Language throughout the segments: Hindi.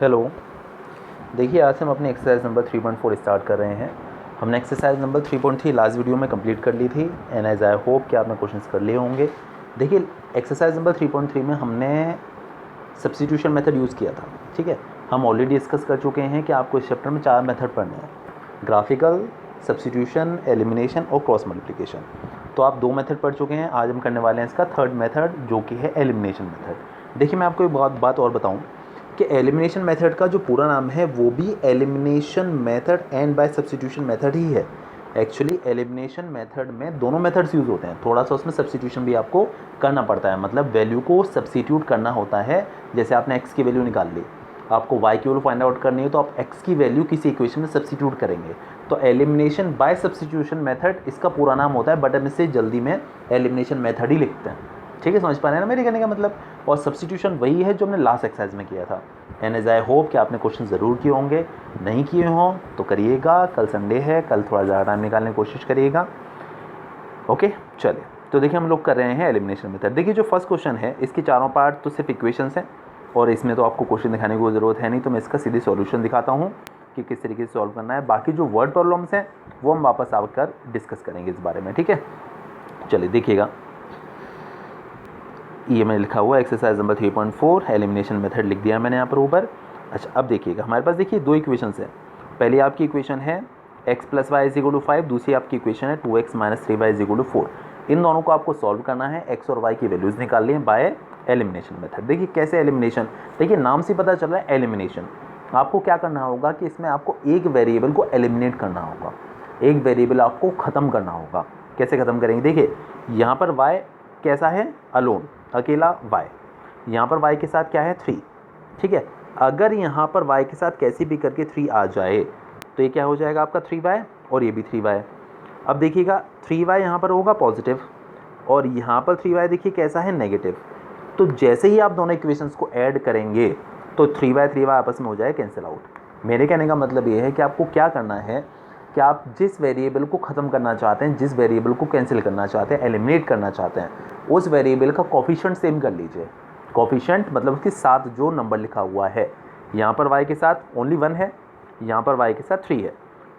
हेलो। देखिए आज हम अपनी एक्सरसाइज नंबर 3.4 स्टार्ट कर रहे हैं। हमने एक्सरसाइज नंबर 3.3 लास्ट वीडियो में कंप्लीट कर ली थी एंड एज आई होप कि आपने क्वेश्चंस कर लिए होंगे। देखिए एक्सरसाइज नंबर 3.3 में हमने सब्स्टिट्यूशन मेथड यूज़ किया था। ठीक है, हम ऑलरेडी डिस्कस कर चुके हैं कि आपको इस चैप्टर में 4 मेथड पढ़ने हैं, ग्राफिकल, सब्स्टिट्यूशन, एलिमिनेशन और क्रॉस मल्टीप्लिकेशन। तो आप 2 मेथड पढ़ चुके हैं। आज हम करने वाले हैं इसका थर्ड मेथड जो कि है एलिमिनेशन मेथड। देखिए मैं आपको एक बात और बताऊं कि एलिमिनेशन मेथड का जो पूरा नाम है वो भी elimination method and by substitution method ही है। एक्चुअली एलिमिनेशन मेथड में दोनों मेथड्स यूज़ होते हैं, थोड़ा सा उसमें सब्स्टिट्यूशन भी आपको करना पड़ता है, मतलब वैल्यू को सब्स्टिट्यूट करना होता है। जैसे आपने x की वैल्यू निकाल ली, आपको y की वैल्यू फाइंड आउट करनी है तो आप x की वैल्यू किसी इक्वेशन में सब्स्टिट्यूट करेंगे। तो एलिमिनेशन बाय सब्स्टिट्यूशन मेथड इसका पूरा नाम होता है, बट हम इसे जल्दी में एलिमिनेशन मेथड ही लिखते हैं। ठीक है, समझ पा रहे हैं ना मेरे कहने का मतलब। और सब्स्टिट्यूशन वही है जो हमने लास्ट एक्सरसाइज में किया था। एंड एज आई होप कि आपने क्वेश्चन ज़रूर किए होंगे, नहीं किए हों तो करिएगा। कल संडे है, कल थोड़ा ज़्यादा टाइम निकालने की कोशिश करिएगा। ओके चलिए, तो देखिए हम लोग कर रहे हैं एलिमिनेशन मेथड। देखिए जो फर्स्ट क्वेश्चन है इसके चारों पार्ट तो सिर्फ इक्वेशंस हैं और इसमें तो आपको क्वेश्चन दिखाने की कोई ज़रूरत है नहीं, तो मैं इसका सीधे सॉल्यूशन दिखाता हूँ कि किस तरीके से सॉल्व करना है। बाकी जो वर्ड प्रॉब्लम्स हैं वो हम वापस आकर डिस्कस करेंगे इस बारे में। ठीक है, चलिए देखिएगा, ये मैंने लिखा हुआ एक्सरसाइज नंबर 3.4 एलिमिनेशन मेथड लिख दिया मैंने यहाँ पर ऊपर। अच्छा अब देखिएगा, हमारे पास देखिए 2 इक्वेशंस हैं। पहली आपकी इक्वेशन है x + y = 5, दूसरी आपकी इक्वेशन है 2x - 3y = 4। इन दोनों को आपको सॉल्व करना है, x और y की वैल्यूज़ निकालनी है बाय एलिमिनेशन मेथड। देखिए कैसे एलिमिनेशन, देखिए नाम से पता चल रहा है एलिमिनेशन। आपको क्या करना होगा कि इसमें आपको एक वेरिएबल को एलिमिनेट करना होगा, एक वेरिएबल आपको ख़त्म करना होगा। कैसे ख़त्म करेंगे, देखिए यहाँ पर y कैसा है, अलोन, अकेला y। यहाँ पर y के साथ क्या है, 3। ठीक है, अगर यहाँ पर y के साथ कैसी भी करके 3 आ जाए तो ये क्या हो जाएगा आपका 3y और ये भी 3y। अब देखिएगा 3y यहाँ पर होगा पॉजिटिव और यहाँ पर 3y देखिए कैसा है, नेगेटिव। तो जैसे ही आप दोनों इक्वेशंस को ऐड करेंगे तो 3y आपस में हो जाए कैंसिल आउट। मेरे कहने का मतलब ये है कि आपको क्या करना है कि आप जिस वेरिएबल को ख़त्म करना चाहते हैं, जिस वेरिएबल को कैंसिल करना चाहते हैं, एलिमिनेट करना चाहते हैं, उस वेरिएबल का कोफिशिएंट सेम कर लीजिए। कोफिशिएंट मतलब उसके साथ जो नंबर लिखा हुआ है, यहाँ पर y के साथ ओनली 1 है, यहाँ पर y के साथ 3 है।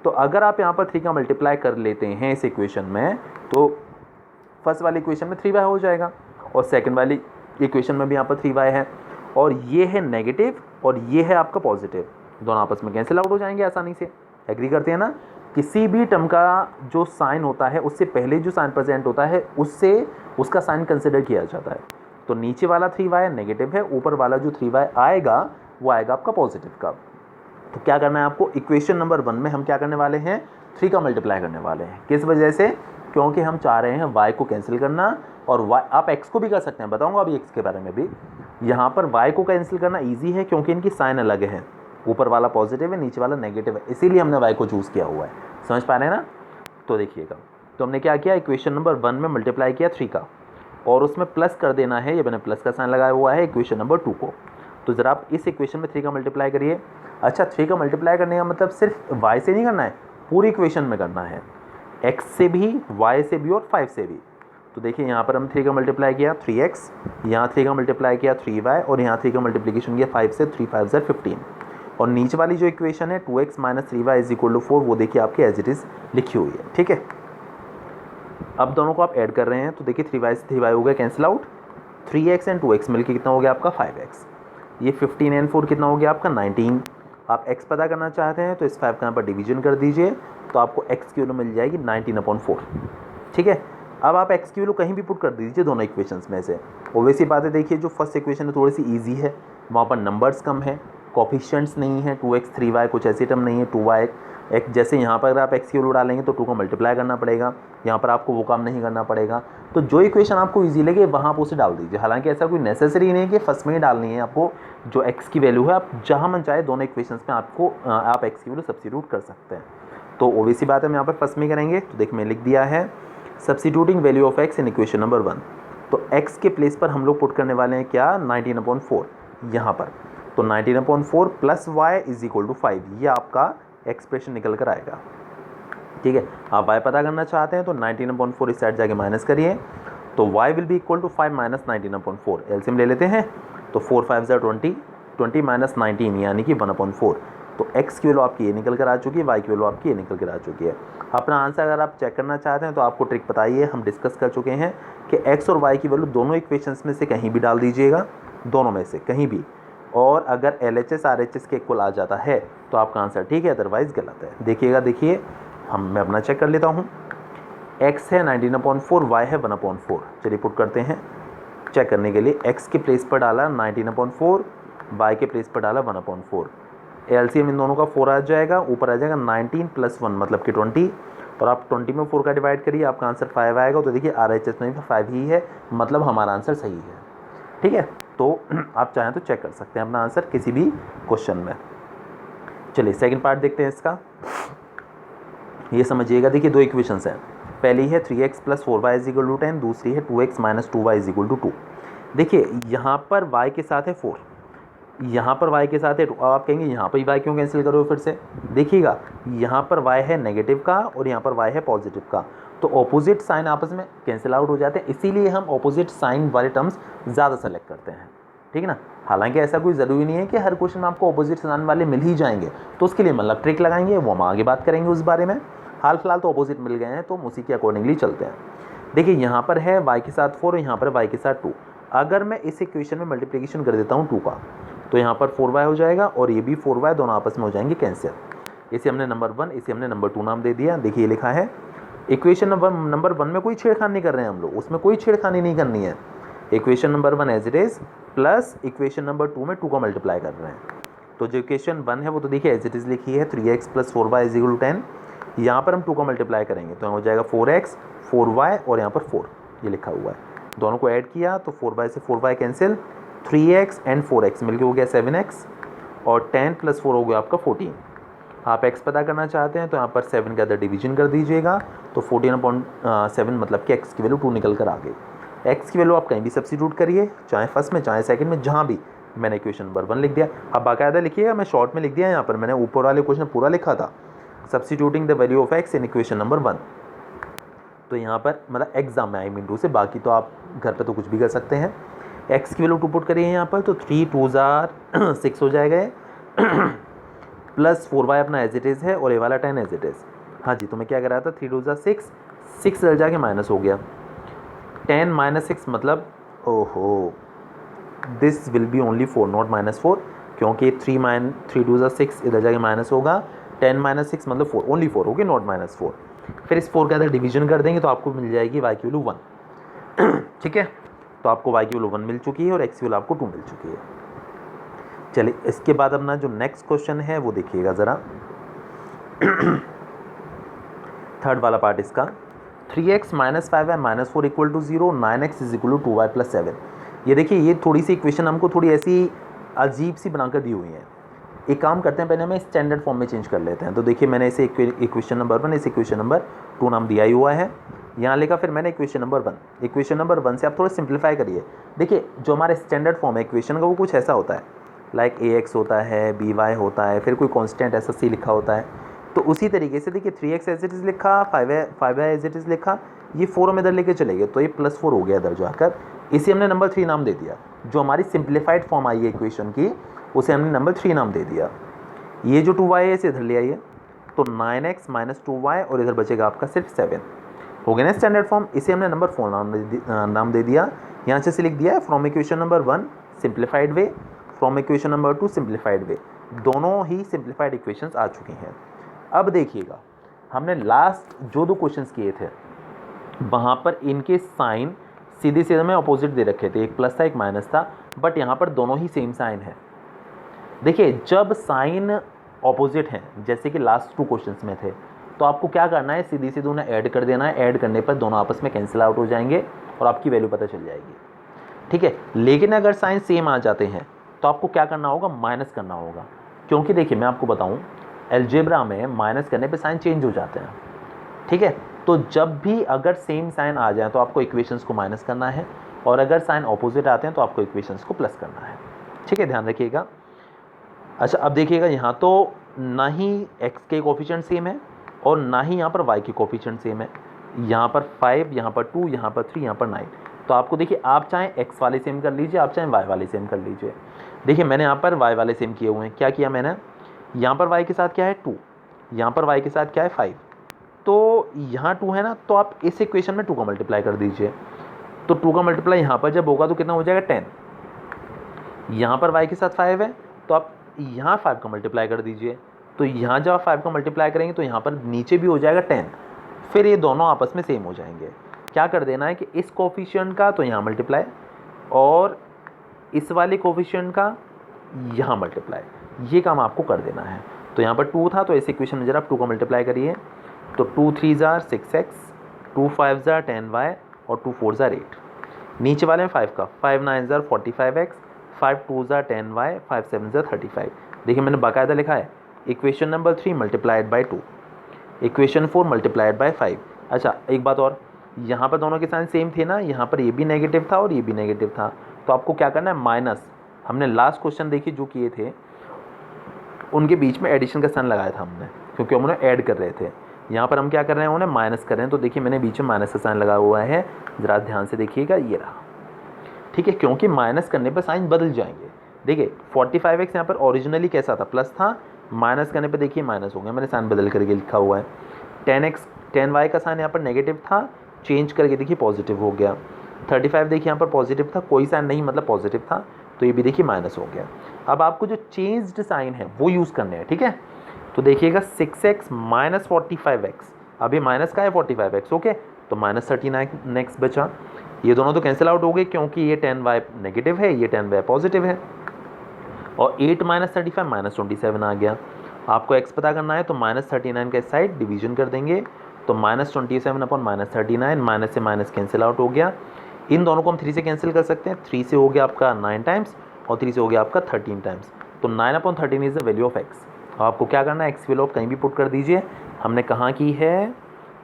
तो अगर आप यहाँ पर 3 का मल्टीप्लाई कर लेते हैं इस इक्वेशन में तो फर्स्ट वाली इक्वेशन में 3y हो जाएगा और सेकंड वाली इक्वेशन में भी यहाँ पर 3y है और ये है नेगेटिव और ये है आपका पॉजिटिव, दोनों आपस में कैंसिल आउट हो जाएंगे आसानी से। एग्री करते हैं ना। किसी भी टर्म का जो साइन होता है उससे पहले जो साइन प्रेजेंट होता है उससे उसका साइन कंसिडर किया जाता है। तो नीचे वाला 3y नेगेटिव है, ऊपर वाला जो 3y आएगा वो आएगा आपका पॉजिटिव का। तो क्या करना है आपको, इक्वेशन नंबर 1 में हम क्या करने वाले हैं, 3 का मल्टीप्लाई करने वाले हैं। किस वजह से, क्योंकि हम चाह रहे हैं y को कैंसिल करना और y, आप x को भी कर सकते हैं, बताऊंगा अभी x के बारे में भी। यहाँ पर y को कैंसिल करना ईजी है क्योंकि इनकी साइन अलग है, ऊपर वाला पॉजिटिव है, नीचे वाला नेगेटिव है, इसीलिए हमने y को चूज़ किया हुआ है। समझ पा रहे हैं ना। तो देखिएगा, तो हमने क्या किया, इक्वेशन नंबर 1 में मल्टीप्लाई किया 3 का और उसमें प्लस कर देना है, ये मैंने प्लस का साइन लगाया हुआ है इक्वेशन नंबर 2 को। तो ज़रा आप इस इक्वेशन में 3 का मल्टीप्लाई करिए। अच्छा 3 का मल्टीप्लाई करने का मतलब सिर्फ y से नहीं करना है, पूरी इक्वेशन में करना है, x से भी, y से भी और 5 से भी। तो देखिए यहाँ पर हम 3 का मल्टीप्लाई किया 3x, यहाँ 3 का मल्टीप्लाई किया 3y और यहाँ 3 का मल्टीप्लिकेशन किया 5 से, 3 5 15। और नीचे वाली जो इक्वेशन है 2x - 3y = 4 वो देखिए आपकी एज इट इज़ लिखी हुई है। ठीक है, अब दोनों को आप ऐड कर रहे हैं तो देखिए 3y से 3y हो गया cancel out, 3x and 2x मिलके कितना हो गया आपका 5x, ये 15 एंड 4 कितना हो गया आपका 19। आप x पता करना चाहते हैं तो इस 5 का यहाँ पर डिवीजन कर दीजिए तो आपको x की वैल्यू मिल जाएगी 19/4। ठीक है, अब आप x की वैल्यू कहीं भी पुट कर दीजिए दोनों इक्वेशंस में से। ओवैसी बात है, देखिए जो फर्स्ट इक्वेशन है थोड़ी सी ईजी है, वहाँ पर नंबर्स कम है, कोफिशिएंट्स नहीं है, 2x 3y कुछ ऐसी टर्म नहीं है, 2y एक जैसे यहाँ पर अगर आप x की वैल्यू डालेंगे तो 2 का मल्टीप्लाई करना पड़ेगा, यहाँ पर आपको वो काम नहीं करना पड़ेगा। तो जो इक्वेशन आपको ईजी लगे वहाँ आप उसे डाल दीजिए। हालांकि ऐसा कोई नेसेसरी नहीं है कि फर्स्ट में ही डालनी है आपको, जो x की वैल्यू है आप जहाँ मन चाहे दोनों इक्वेशंस में आपको आप x की वैल्यू सब्स्टिट्यूट कर सकते हैं। तो ओबीसी बात है, हम यहाँ पर फर्स्ट में करेंगे। तो देखिए मैं लिख दिया है substituting value of x in equation number 1। तो x के प्लेस पर हम लोग पुट करने वाले हैं क्या, 19/4 यहाँ पर। तो 19/4 + y = 5, ये आपका एक्सप्रेशन निकल कर आएगा। ठीक है, आप y पता करना चाहते हैं तो 19/4 इस साइड जाके माइनस करिए तो y will be equal to 5 - 19/4। LCM ले लेते हैं तो 4 5 20, 20 माइनस 19 यानी कि 1/4। तो x की वैल्यू आपकी ये निकल कर आ चुकी है, y की वैल्यू आपकी ये निकल कर आ चुकी है। अपना आंसर अगर आप चेक करना चाहते हैं तो आपको ट्रिक बताइए, हम डिस्कस कर चुके हैं कि x और y की वैल्यू दोनों इक्वेशंस में से कहीं भी डाल दीजिएगा, दोनों में से कहीं भी, और अगर LHS RHS के इक्वल आ जाता है तो आपका आंसर ठीक है, अदरवाइज गलत है। देखिएगा, देखिए मैं अपना चेक कर लेता हूँ। x है 19/4, y है 1/4। चलिए पुट करते हैं चेक करने के लिए। x के प्लेस पर डाला 19/4, y के प्लेस पर डाला 1/4। एलसीएम इन दोनों का 4 आ जाएगा, ऊपर आ जाएगा 19 + 1 मतलब कि 20, और आप 20 में 4 का डिवाइड करिए, आपका आंसर 5 आएगा। तो देखिए RHS में भी 5 ही है, मतलब हमारा आंसर सही है। ठीक है, तो आप चाहें तो चेक कर सकते हैं अपना आंसर किसी भी क्वेश्चन में। चलिए सेकंड पार्ट देखते हैं इसका। ये समझिएगा, देखिए दो इक्वेशंस हैं। पहली है 3x + 4y = 10, दूसरी है 2x - 2y = 2। देखिए यहाँ पर y के साथ है 4, यहाँ पर y के साथ है 2। अब आप कहेंगे यहाँ पर y क्यों कैंसिल करो फिर से। देखिएगा यहाँ पर y है नेगेटिव का और यहाँ पर y है पॉजिटिव का, तो ऑपोजिट साइन आपस में कैंसिल आउट हो जाते हैं, इसीलिए हम ऑपोजिट साइन वाले टर्म्स ज़्यादा सेलेक्ट करते हैं। ठीक है ना। हालांकि ऐसा कोई ज़रूरी नहीं है कि हर क्वेश्चन में आपको ऑपोजिट साइन वाले मिल ही जाएंगे, तो उसके लिए मतलब ट्रिक लगाएंगे, वो हम आगे बात करेंगे उस बारे में। हाल फिलहाल तो ऑपोजिट मिल गए हैं तो हम उसी के अकॉर्डिंगली चलते हैं। देखिए यहाँ पर है y के साथ 4 और यहाँ पर y के साथ 2। अगर मैं इस इक्वेशन में मल्टीप्लिकेशन कर देता हूँ 2 का, तो यहाँ पर 4y हो जाएगा और ये भी 4y, दोनों आपस में हो जाएंगे कैंसिल। इसे हमने नंबर 1, इसे हमने नंबर 2 नाम दे दिया। देखिए लिखा है इक्वेशन नंबर 1 में कोई छेड़खानी नहीं कर रहे हैं हम लोग, उसमें कोई छेड़खानी नहीं करनी है। Equation number 1 as it is plus equation number 2 में 2 का मल्टीप्लाई कर रहे हैं। तो जो इक्वेशन 1 है वो तो देखिए एज इट इज़ लिखी है 3x + 4y = 10। यहाँ पर हम 2 का मल्टीप्लाई करेंगे तो हो जाएगा 4x 4y और यहाँ पर 4 ये लिखा हुआ है। दोनों को ऐड किया तो 4y से 4y cancel, 3x and 4x मिलके हो गया 7x, और 10 + 4 हो गया आपका 14। आप x पता करना चाहते हैं तो यहाँ पर 7 का अंदर डिवीजन कर दीजिएगा, तो 14/7 मतलब कि x की वैल्यू 2 निकल कर आ गई। x की वैल्यू आप कहीं भी सब्स्टिट्यूट करिए, चाहे फर्स्ट में चाहे सेकंड में, जहाँ भी। मैंने इक्वेशन नंबर 1 लिख दिया। अब बाकायदा लिखिएगा, मैं शॉर्ट में लिख दिया, यहाँ पर मैंने ऊपर वाले क्वेश्चन पूरा लिखा था, substituting the value of x in equation number 1। तो यहाँ पर मतलब एग्जाम में आई मीन टू से, बाकी तो आप घर पे तो कुछ भी कर सकते हैं। x की वैल्यू 2 पुट करिए यहाँ पर, तो 3 × 2 = 6 हो जाएगा प्लस 4y अपना एज इट इज़ है और ये वाला 10 एज इट इज़। हाँ जी, तो मैं क्या कर रहा था, 3 × 2 = 6, 6 इधर जाके माइनस हो गया, 10 - 6 मतलब ओहो this will be only 4 not -4, क्योंकि 3 × 2 = 6 इधर जाके माइनस होगा, 10 - 6 मतलब 4, ओनली 4 होगी नॉट -4। फिर इस 4 के अंदर डिवीजन कर देंगे तो आपको मिल जाएगी y की वैल्यू 1। ठीक है, तो आपको y की वैल्यू 1 मिल चुकी है और x की वैल्यू आपको 2 मिल चुकी है। चलिए इसके बाद अपना जो नेक्स्ट क्वेश्चन है वो देखिएगा ज़रा। थर्ड वाला पार्ट इसका, 3x - 5y - 4 = 0, 9x = 2y + 7। ये देखिए ये थोड़ी सी इक्वेशन हमको थोड़ी ऐसी अजीब सी बनाकर दी हुई है। एक काम करते हैं, पहले हमें स्टैंडर्ड फॉर्म में चेंज कर लेते हैं। तो देखिए मैंने इसे इक्वेशन नंबर 1, इसे इक्वेशन नंबर 2 नाम दिया ही हुआ है, यहाँ लिखा फिर मैंने इक्वेशन नंबर 1। इक्वेशन नंबर 1 से आप थोड़ा सिंप्लीफाई करिए। देखिए जो हमारा स्टैंडर्ड फॉर्म है इक्वेशन का वो कुछ ऐसा होता है, लाइक ax होता है, by होता है, फिर कोई कांस्टेंट ऐसा c लिखा होता है। तो उसी तरीके से देखिए 3x एज इट इज़ लिखा, 5y एज इट इज़ लिखा, ये 4 हम इधर लेके चले गए तो ये +4 हो गया इधर जाकर, इसे हमने नंबर 3 नाम दे दिया। जो हमारी सिंप्लीफाइड फॉर्म आई है इक्वेशन की उसे हमने नंबर 3 नाम दे दिया। ये जो 2y है इसे इधर ले आइए, तो 9x - 2y और इधर बचेगा आपका सिर्फ 7 हो गया ना स्टैंडर्ड फॉर्म। इसे हमने नंबर 4 नाम दे दिया। यहाँ से लिख दिया है from equation number 1 simplified way, from equation number 2 simplified वे, दोनों ही सिंप्लीफाइड इक्वेशंस आ चुकी हैं। अब देखिएगा हमने लास्ट जो 2 क्वेश्चंस किए थे वहाँ पर इनके साइन सीधे सीधे में अपोजिट दे रखे थे, एक प्लस था एक माइनस था, बट यहाँ पर दोनों ही सेम साइन है। देखिए जब साइन ऑपोजिट हैं जैसे कि लास्ट 2 क्वेश्चंस में थे, तो आपको क्या करना है, सीधी सीधी उन्हें ऐड कर देना है। ऐड करने पर दोनों आपस में कैंसिल आउट हो जाएंगे और आपकी वैल्यू पता चल जाएगी। ठीक है, लेकिन अगर साइन सेम आ जाते हैं तो आपको क्या करना होगा, माइनस करना होगा। क्योंकि देखिए मैं आपको बताऊं अलजेब्रा में माइनस करने पे साइन चेंज हो जाते हैं। ठीक है, तो जब भी अगर सेम साइन आ जाए तो आपको इक्वेशंस को माइनस करना है, और अगर साइन ऑपोजिट आते हैं तो आपको इक्वेशंस को प्लस करना है। ठीक है, ध्यान रखिएगा। अच्छा अब देखिएगा यहाँ तो ना ही x के कोफिशिएंट सेम है और ना ही यहाँ पर y के कोफिशिएंट सेम है। यहाँ पर 5, यहाँ पर 2, यहाँ पर 3, यहाँ पर 9। तो तो आपको देखिए, आप चाहें x वाले सेम कर लीजिए, आप चाहें y वाले सेम कर लीजिए। देखिए मैंने यहाँ पर y वाले सेम किए हुए हैं। क्या किया मैंने, यहाँ पर y के साथ क्या है 2, यहाँ पर y के साथ क्या है 5, तो यहाँ 2 है ना, तो आप इस इक्वेशन में 2 का मल्टीप्लाई कर दीजिए। तो 2 का मल्टीप्लाई यहाँ पर जब होगा तो कितना हो जाएगा 10। यहाँ पर y के साथ 5 है, तो आप यहाँ 5 का मल्टीप्लाई कर दीजिए। तो यहाँ जब आप 5 का मल्टीप्लाई करेंगे तो यहाँ पर नीचे भी हो जाएगा 10, फिर ये दोनों आपस में सेम हो जाएंगे। क्या कर देना है कि इस कोफिशिएंट का तो यहाँ मल्टीप्लाई और इस वाले कोफिशिएंट का यहाँ मल्टीप्लाई, ये काम आपको कर देना है। तो यहाँ पर 2 था, तो इस इक्वेशन में जरा आप 2 का मल्टीप्लाई करिए। तो 2 3 जार 6x, 2 5 जार 10y और 2 4 जार 8। नीचे वाले में 5 का 5 9 jar 45x, 5 2 jar 10y, 5 7 jar 35। देखिए मैंने बाकायदा लिखा है equation number 3 multiplied by 2, equation 4 multiplied by 5। अच्छा एक बात और, यहाँ पर दोनों के साइन सेम थे ना, यहाँ पर ये भी नेगेटिव था और ये भी नेगेटिव था, तो आपको क्या करना है माइनस, हमने लास्ट क्वेश्चन देखिए जो किए थे उनके बीच में एडिशन का साइन लगाया था हमने, क्योंकि हम उन्हें ऐड कर रहे थे। यहाँ पर हम क्या कर रहे हैं, उन्हें माइनस कर रहे हैं। तो देखिए मैंने बीच में माइनस का साइन लगा हुआ है, ज़रा ध्यान से देखिएगा, ये रहा, ठीक है, क्योंकि माइनस करने पर साइन बदल जाएंगे। देखिए 45x यहाँ पर ओरिजिनली कैसा था, प्लस था, माइनस करने पर देखिए माइनस हो गया, मैंने साइन बदल करके लिखा हुआ है। 10y का साइन यहाँ पर नेगेटिव था, चेंज करके देखिए पॉजिटिव हो गया। 35 देखिए यहाँ पर पॉजिटिव था, कोई साइन नहीं मतलब पॉजिटिव था, तो ये भी देखिए माइनस हो गया। अब आपको जो चेंज्ड साइन है वो यूज़ करने हैं, ठीक है। तो देखिएगा 6x माइनस 45x, अभी माइनस का है 45x, ओके, तो माइनस 39x बचा। ये दोनों तो कैंसिल आउट हो गए क्योंकि ये 10y नेगेटिव है, ये 10y पॉजिटिव है। और 8 माइनस 35 माइनस 27 आ गया। आपको x पता करना है तो माइनस 39 के साइड डिवीजन कर देंगे, तो माइनस 27 अपॉन माइनस 39, माइनस से माइनस कैंसिल आउट हो गया। इन दोनों को हम 3 से कैंसिल कर सकते हैं, 3 से हो गया आपका 9 टाइम्स और 3 से हो गया आपका 13 टाइम्स। तो 9 upon 13 is the value of x। आपको क्या करना है, x वैल्यू आप कहीं भी पुट कर दीजिए। हमने कहाँ की है,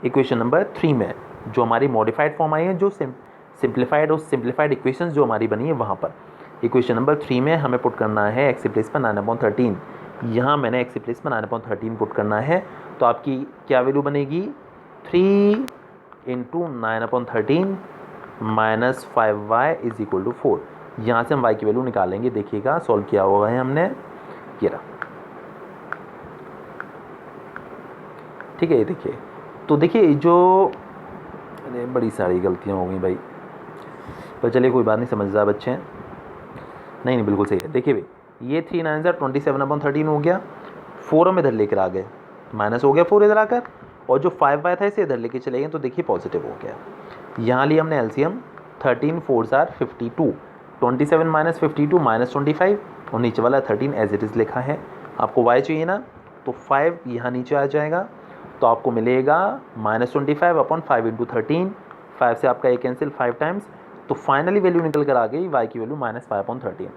इक्वेशन नंबर 3 में, जो हमारी मॉडिफाइड फॉर्म आई है, जो सिंप्लीफाइड और सिंप्लीफाइड इक्वेशंस जो हमारी बनी है वहाँ पर इक्वेशन नंबर 3 में हमें पुट करना है x प्लेस पर 9 अपॉन 13। यहाँ मैंने x प्लेस पर 9 अपॉन 13 पुट करना है, तो आपकी क्या वैल्यू बनेगी, 3 into 9 upon 13 minus 5y is equal to 4। यहाँ से हम y की वैल्यू निकालेंगे, देखिएगा सॉल्व किया हुआ है हमने, ये रहा, ठीक है। ये देखिए, तो देखिए जो, अरे बड़ी सारी गलतियाँ हो गई भाई, पर चलिए कोई बात नहीं, समझदार बच्चे हैं। नहीं बिल्कुल सही है। देखिए भाई ये 3 9 27 अपॉन 13 हो गया, 4 हम इधर लेकर आ गए, माइनस हो गया 4 इधर आकर, और जो 5y था इसे इधर लेके चले गए, तो देखिए पॉजिटिव हो गया। यहाँ लिया हमने एलसीएम, 13 4 52, 27 माइनस 52 माइनस 25, और नीचे वाला 13 एज इट इज़ लिखा है। आपको y चाहिए ना, तो 5 यहाँ नीचे आ जाएगा, तो आपको मिलेगा माइनस 25 अपॉन 5 इंटू 13, 5 से आपका एक कैंसिल 5 टाइम्स, तो फाइनली वैल्यू निकल कर आ गई y की वैल्यू माइनस 5 अपॉन 13।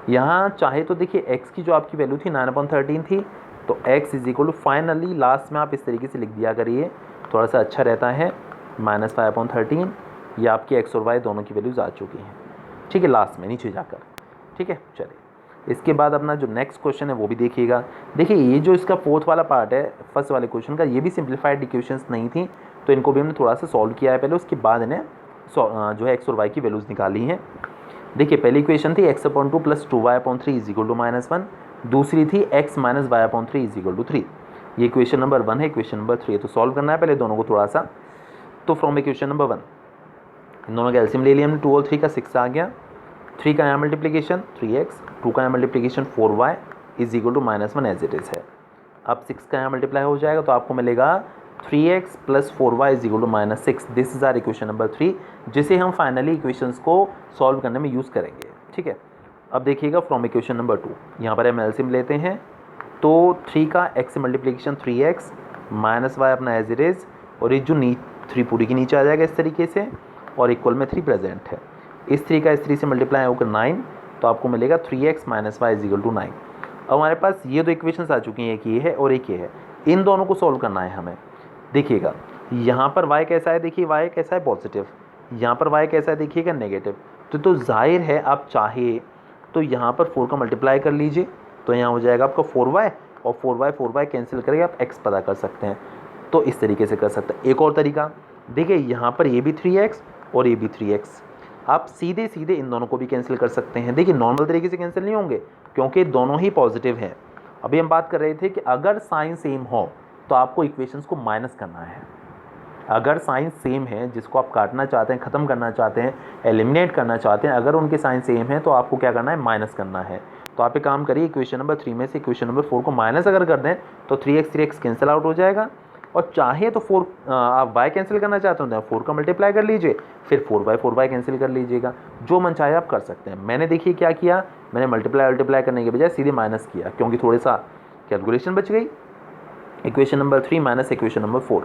यहाँ चाहे तो देखिए x की जो आपकी वैल्यू थी 9 अपॉन 13 थी, तो x is equal to finally last में आप इस तरीके से लिख दिया करिए, थोड़ा सा अच्छा रहता है, माइनस 5 अपॉन 13। ये आपकी x और y दोनों की वैल्यूज आ चुकी हैं, ठीक है, लास्ट में नीचे जाकर, ठीक है। चलिए इसके बाद अपना जो नेक्स्ट क्वेश्चन है वो भी देखिएगा। देखिए ये जो इसका फोर्थ वाला पार्ट है फर्स्ट वाले क्वेश्चन का, ये भी सिंप्लीफाइड इक्वेशंस नहीं थी, तो इनको भी हमने थोड़ा सा सॉल्व किया है पहले, उसके बाद इन्हें जो है x और y की वैल्यूज़ निकाली हैं। देखिए पहली इक्वेशन थी x upon 2 plus 2y upon 3 is equal to -1, दूसरी थी x minus y upon 3 is equal to 3। ये इक्वेशन नंबर 1 है, इक्वेशन नंबर 3 है, तो सॉल्व करना है पहले दोनों को थोड़ा सा। तो फ्रॉम इक्वेशन नंबर 1 इन दोनों का एलसीएम ले लिया हमने, 2 और 3 का 6 आ गया, 3 का यहाँ मल्टीप्लीकेशन 3x, 2 का यहाँ multiplication 4y is equal to -1 as it is है। अब 6 का यहाँ मल्टीप्लाई हो जाएगा, तो आपको मिलेगा 3x plus 4y is equal to -6। This is our equation number 3, जिसे हम फाइनली इक्वेशंस को सॉल्व करने में यूज़ करेंगे, ठीक है। अब देखिएगा फ्रॉम इक्वेशन नंबर 2, यहाँ पर हम एलसीएम लेते हैं, तो 3 का x से मल्टीप्लीकेशन 3x माइनस y अपना एज इट इज़, और ये जो 3 पूरी की नीचे आ जाएगा इस तरीके से, और इक्वल में 3 प्रेजेंट है। इस 3 का इस 3 से मल्टीप्लाई होकर 9, तो आपको मिलेगा 3x minus y is equal to 9। अब हमारे पास ये दो इक्वेशंस आ चुकी हैं, एक ये है और एक ये है, इन दोनों को सॉल्व करना है हमें। देखिएगा यहाँ पर y कैसा है, देखिए y कैसा है पॉजिटिव, यहाँ पर y कैसा है देखिएगा नेगेटिव, तो जाहिर है आप चाहे तो यहाँ पर 4 का मल्टीप्लाई कर लीजिए, तो यहाँ हो जाएगा आपका 4y, और 4y कैंसिल करके आप x पता कर सकते हैं, तो इस तरीके से कर सकते हैं। एक और तरीका देखिए, यहाँ पर ये भी 3x और ये भी 3x, आप सीधे सीधे इन दोनों को भी कैंसिल कर सकते हैं। देखिए नॉर्मल तरीके से कैंसिल नहीं होंगे क्योंकि दोनों ही पॉजिटिव हैं। अभी हम बात कर रहे थे कि अगर साइन सेम हो तो आपको इक्वेशंस को माइनस करना है। अगर साइन सेम है, जिसको आप काटना चाहते हैं, ख़त्म करना चाहते हैं, एलिमिनेट करना चाहते हैं, अगर उनके साइन सेम है तो आपको क्या करना है, माइनस करना है। तो आप एक काम करिए, इक्वेशन नंबर 3 में से इक्वेशन नंबर 4 को माइनस अगर कर दें तो 3x कैंसिल आउट हो जाएगा। और चाहे तो 4 आप y कैंसिल करना चाहते हो तो 4 का मल्टीप्लाई कर लीजिए, फिर 4y कैंसिल कर लीजिएगा। जो मन चाहे आप कर सकते हैं। मैंने देखिए क्या किया, मैंने मल्टीप्लाई करने के बजाय सीधे माइनस किया क्योंकि थोड़ी सा कैलकुलेशन बच गई। Equation number 3 minus equation number 4।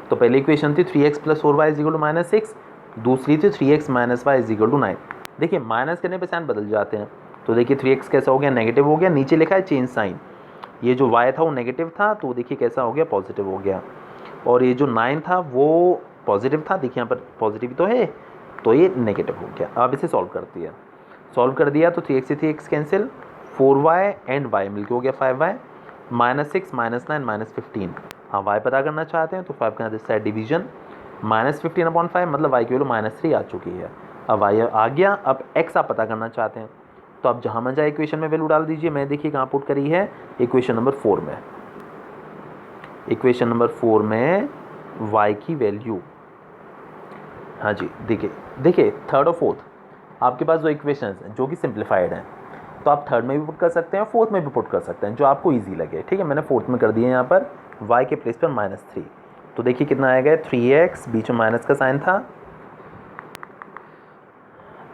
तो पहली इक्वेशन थी 3x + 4y = -6, दूसरी थी 3x - y = 9। देखिए माइनस करने पे साइन बदल जाते हैं। तो देखिए 3x कैसा हो गया, नेगेटिव हो गया, नीचे लिखा है चेंज साइन। ये जो y था वो नेगेटिव था, तो देखिए कैसा हो गया, पॉजिटिव हो गया। और ये जो 9 था वो पॉजिटिव था, देखिए यहाँ पर पॉजिटिव तो है, तो ये नेगेटिव हो गया। अब इसे सॉल्व कर दिया, तो 3x से 3x cancel, 4y and y मिलकर हो गया 5y, -6 -9 -15। हाँ y पता करना चाहते हैं तो 5 का दिस साइड डिवीजन, -15/5 मतलब y की वैल्यू -3 आ चुकी है। अब y आ गया। अब x आप पता करना चाहते हैं तो आप जहाँ मन जाए इक्वेशन में वैल्यू डाल दीजिए। मैं देखिए कहाँ पुट करी है, इक्वेशन नंबर 4 में। इक्वेशन नंबर 4 में y की वैल्यू, हाँ जी देखिए थर्ड और फोर्थ आपके पास जो इक्वेशंस हैं जो कि सिंप्लीफाइड हैं, तो आप थर्ड में भी पुट कर सकते हैं, फोर्थ में भी पुट कर सकते हैं, जो आपको इजी लगे। ठीक है, मैंने फोर्थ में कर दिया यहाँ पर y के प्लेस पर -3। तो देखिए कितना आएगा, 3x, बीच में माइनस का साइन था,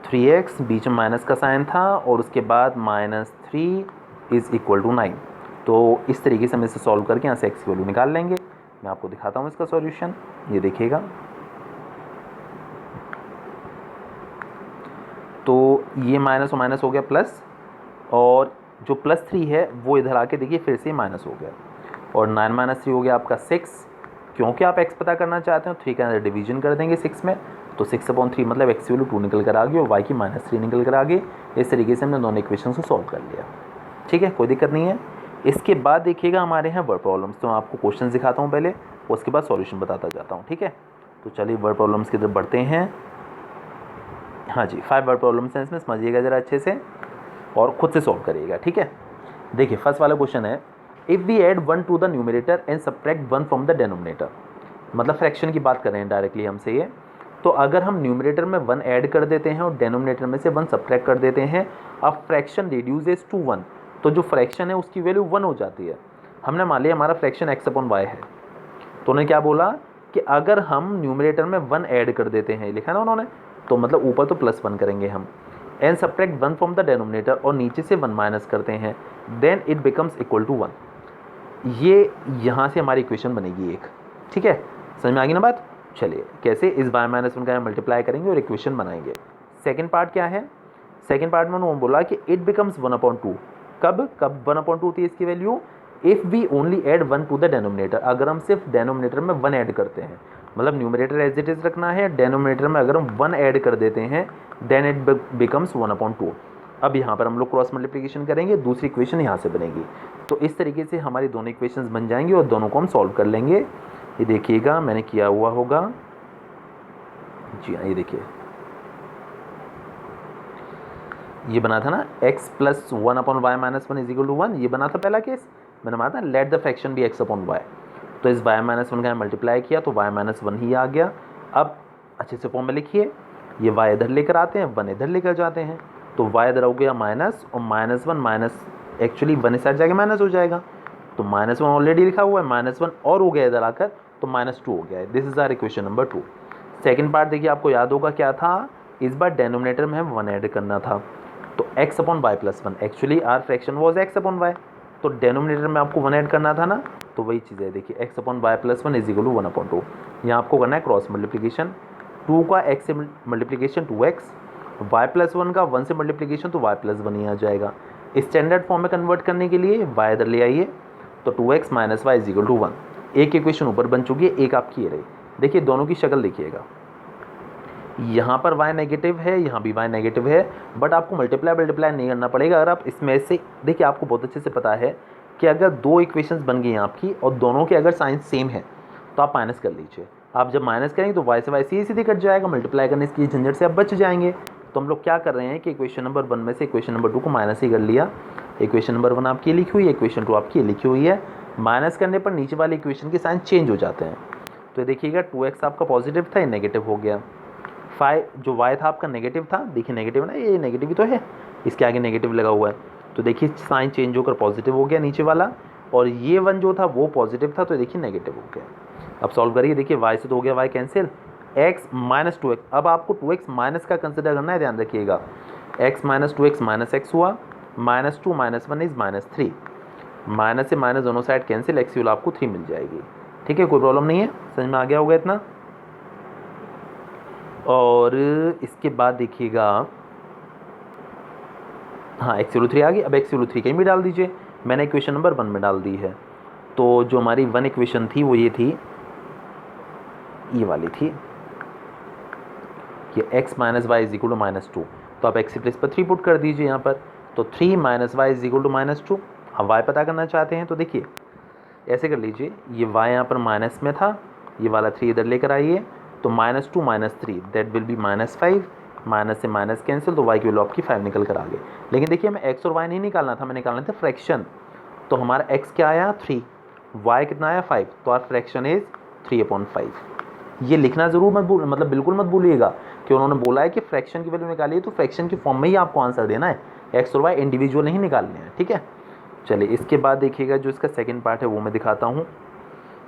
3x बीच में माइनस का साइन था, और उसके बाद -3 = 9। तो इस तरीके से हम इसे सॉल्व करके यहाँ से x की वैल्यू निकाल लेंगे। मैं आपको दिखाता हूँ इसका सॉल्यूशन, ये देखिएगा। तो ये माइनस और माइनस हो गया प्लस, और जो +3 है वो इधर आके देखिए फिर से माइनस हो गया, और 9 - 3 हो गया आपका 6। क्योंकि आप x पता करना चाहते हो 3 का डिवीजन कर देंगे 6 में, तो 6/3 मतलब x की वैल्यू 2 निकल कर आ गई और y की -3 निकल कर आ गई। इस तरीके से हमने दोनों इक्वेशन को सॉल्व कर लिया। ठीक है, कोई दिक्कत नहीं है। इसके बाद देखिएगा हमारे यहाँ वर्ड प्रॉब्लम्स, तो मैं आपको क्वेश्चन दिखाता हूँ पहले, उसके बाद सॉल्यूशन बताता जाता हूँ। ठीक है, तो चलिए वर्ड प्रॉब्लम्स की तरफ बढ़ते हैं। हाँ जी, 5 वर्ड प्रॉब्लम्स हैं इसमें, समझिएगा ज़रा अच्छे से और खुद से सॉल्व करिएगा। ठीक है, देखिए फर्स्ट वाला क्वेश्चन है, if we add 1 to the numerator and subtract 1 from the denominator. मतलब फ्रैक्शन की बात कर रहे हैं डायरेक्टली हमसे ये। तो अगर हम न्यूमरेटर में 1 ऐड कर देते हैं और डेनोमिनेटर में से 1 सब्ट्रैक्ट कर देते हैं, अब फ्रैक्शन रिड्यूसेस टू 1, तो जो फ्रैक्शन है उसकी वैल्यू 1 हो जाती है। हमने मान लिया हमारा फ्रैक्शन x/y है, तो उन्होंने क्या बोला कि अगर हम न्यूमरेटर में 1 ऐड कर देते हैं, लिखा ना उन्होंने, तो मतलब ऊपर तो +1 करेंगे हम, and subtract 1 from the denominator, और नीचे से 1 माइनस करते हैं, then it becomes equal to 1। ये यहाँ से हमारी इक्वेशन बनेगी एक। ठीक है, समझ में आ गई ना बात। चलिए कैसे, इस y - 1 का मल्टीप्लाई करेंगे और इक्वेशन बनाएंगे। सेकंड पार्ट क्या है, सेकंड पार्ट में उन्होंने बोला कि इट बिकम्स 1/2। कब 1/2 होती है इसकी value, if we only add 1 to the denominator, अगर हम सिर्फ डेनोमिनेटर में 1 ऐड करते हैं, मतलब न्यूमरेटर एज इट इज़ रखना है, डेनोमिनेटर में अगर हम 1 ऐड कर देते हैं, देन इट बिकम्स 1/2। अब यहाँ पर हम लोग क्रॉस मल्टीप्लिकेशन करेंगे, दूसरी इक्वेशन यहाँ से बनेगी। तो इस तरीके से हमारी दोनों इक्वेशंस बन जाएंगी और दोनों को हम सॉल्व कर लेंगे। ये देखिएगा मैंने किया हुआ होगा, जी हाँ, ये देखिए ये बना था ना, x + 1/y - 1 = 1, ये बना था पहला केस। मैंने माना था let the fraction B x/y, तो इस y - 1 का मल्टीप्लाई किया तो y - 1 ही आ गया। अब अच्छे से फॉर्म में लिखिए, ये y इधर लेकर आते हैं, 1 इधर लेकर जाते हैं, तो y इधर हो गया माइनस, और -1 माइनस एक्चुअली 1 इस साइड जाके माइनस हो जाएगा, तो -1 ऑलरेडी लिखा हुआ है, -1 और हो गया इधर आकर, तो -2 हो गया है। This is our equation number 2। Second part देखिए, आपको याद होगा क्या था, इस बार डेनोमिनेटर में हमें 1 ऐड करना था, तो x/y + 1, actually are fraction was x/y, तो डेनोमिनेटर में आपको 1 ऐड करना था ना, तो वही चीज़ है। देखिए x/y + 1 = 1/2। यहाँ आपको करना है क्रॉस मल्टीप्लिकेशन, 2 का x से मल्टीप्लिकेशन 2x, y + 1 का 1 से मल्टीप्लिकेशन, तो y + 1 ही आ जाएगा। स्टैंडर्ड फॉर्म में कन्वर्ट करने के लिए y इधर ले आइए, तो 2x - y = 1। एक इक्वेशन ऊपर बन चुकी है, एक आपकी ये रही। देखिए दोनों की शक्ल देखिएगा, यहाँ पर y नेगेटिव है, यहाँ भी y नेगेटिव है, बट आपको मल्टीप्लाई नहीं करना पड़ेगा। अगर आप इसमें से देखिए, आपको बहुत अच्छे से पता है कि अगर 2 इक्वेशंस बन गई हैं आपकी और दोनों के अगर साइन सेम है तो आप माइनस कर लीजिए। आप जब माइनस करेंगे तो y से y सीधे कट जाएगा, मल्टीप्लाई करने की झंझट से आप बच जाएंगे। तो हम लोग क्या कर रहे हैं कि इक्वेशन नंबर 1 में से इक्वेशन नंबर 2 को माइनस ही कर लिया। इक्वेशन नंबर 1 आपकी लिखी हुई है, इक्वेशन 2 आपकी लिखी हुई है। माइनस करने पर नीचे वाले इक्वेशन के साइन चेंज हो जाते हैं। तो देखिएगा 2x आपका पॉजिटिव था, ये नेगेटिव हो गया। 5 जो y था आपका नेगेटिव था, देखिए नेगेटिव ना, ये नेगेटिव ही तो है, इसके आगे नेगेटिव लगा हुआ है। तो देखिए साइन चेंज होकर पॉजिटिव हो गया नीचे वाला, और ये 1 जो था वो पॉजिटिव था, तो देखिए नेगेटिव हो गया। अब सॉल्व करिए, देखिए y से तो हो गया y cancel, x minus 2x, अब आपको 2x माइनस का कंसिडर करना है, ध्यान रखिएगा। x minus 2x minus x हुआ, minus 2 minus 1 is minus 3, minus से माइनस दोनों साइड कैंसिल, x वैल्यू आपको 3 मिल जाएगी। ठीक है, कोई प्रॉब्लम नहीं है, समझ में आ गया होगा इतना। और इसके बाद देखिएगा, हाँ x वैल्यू 3 आ गई। अब x वैल्यू 3 कहीं भी डाल दीजिए, मैंने इक्वेशन नंबर 1 में डाल दी है। तो जो हमारी 1 इक्वेशन थी वो ये थी, ये वाली थी कि x minus y is equal to minus 2। तो आप x की प्लेस पर 3 पुट कर दीजिए यहाँ पर, तो 3 minus y is equal to minus 2। हम y पता करना चाहते हैं, तो देखिए ऐसे कर लीजिए, ये y यहाँ पर माइनस में था, ये वाला 3 इधर लेकर आइए, तो minus 2 minus 3 that will be minus 5, minus से माइनस कैंसिल, तो y की वैल्यू आपकी 5 निकल कर आ गई। लेकिन देखिए हमें x और y नहीं निकालना था, हमें निकालना था फ्रैक्शन। तो हमारा x क्या आया 3, y कितना आया 5, तो आर फ्रैक्शन इज 3/5। ये लिखना ज़रूर मत भूल, मतलब बिल्कुल मत भूलिएगा कि उन्होंने बोला है कि फ्रैक्शन की वैल्यू निकालिए, तो फ्रैक्शन की फॉर्म में ही आपको आंसर देना है, x और y इंडिविजुअल नहीं निकालने हैं। ठीक है, चलिए इसके बाद देखिएगा जो इसका सेकंड पार्ट है वो मैं दिखाता हूँ।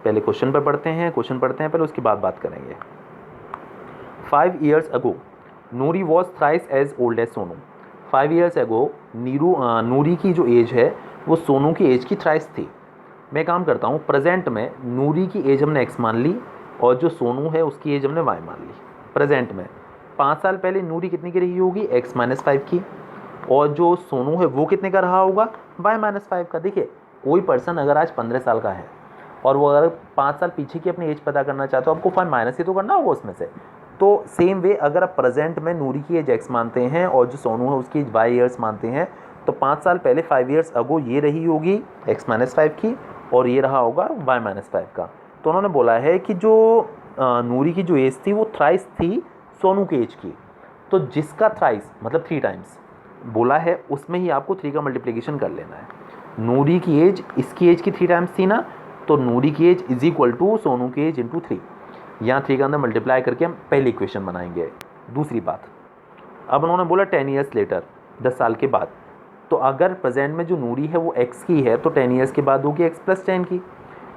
पहले क्वेश्चन पर पढ़ते हैं, क्वेश्चन पढ़ते हैं पहले, उसके बाद बात करेंगे। 5 years ago Noori was thrice as old as Sonu. 5 years ago Noori की जो एज है वो सोनू की एज की थ्राइस थी। मैं काम करता हूँ, प्रेजेंट में नूरी की एज हमने x मान ली, और जो सोनू है उसकी एज हमने y मान ली। प्रेजेंट में 5 साल पहले नूरी कितनी की रही होगी, x माइनस 5 की, और जो सोनू है वो कितने का रहा होगा, y माइनस 5 का। देखिए कोई पर्सन अगर आज 15 साल का है और वो अगर 5 साल पीछे की अपनी एज पता करना चाहते हो, आपको 5 माइनस ही तो करना होगा उसमें से। तो सेम वे अगर आप प्रेजेंट में नूरी की एज x मानते हैं और जो सोनू है उसकी एज y ईयर्स मानते हैं, तो 5 साल पहले 5 years अगो ये रही होगी x माइनस 5 की, और ये रहा होगा y माइनस 5 का। तो उन्होंने बोला है कि जो नूरी की जो एज थी वो थ्राइस थी सोनू की एज की, तो जिसका थ्राइस मतलब 3 टाइम्स बोला है उसमें ही आपको 3 का मल्टीप्लिकेशन कर लेना है। नूरी की एज इसकी एज की 3 टाइम्स थी ना, तो नूरी की age is equal to Sonu की एज इंटू 3। यहाँ 3 के अंदर मल्टीप्लाई करके हम पहली इक्वेशन बनाएंगे। दूसरी बात, अब उन्होंने बोला 10 years लेटर, 10 साल के बाद, तो अगर प्रेजेंट में जो नूरी है वो x की है तो 10 years के बाद होगी x प्लस 10 की,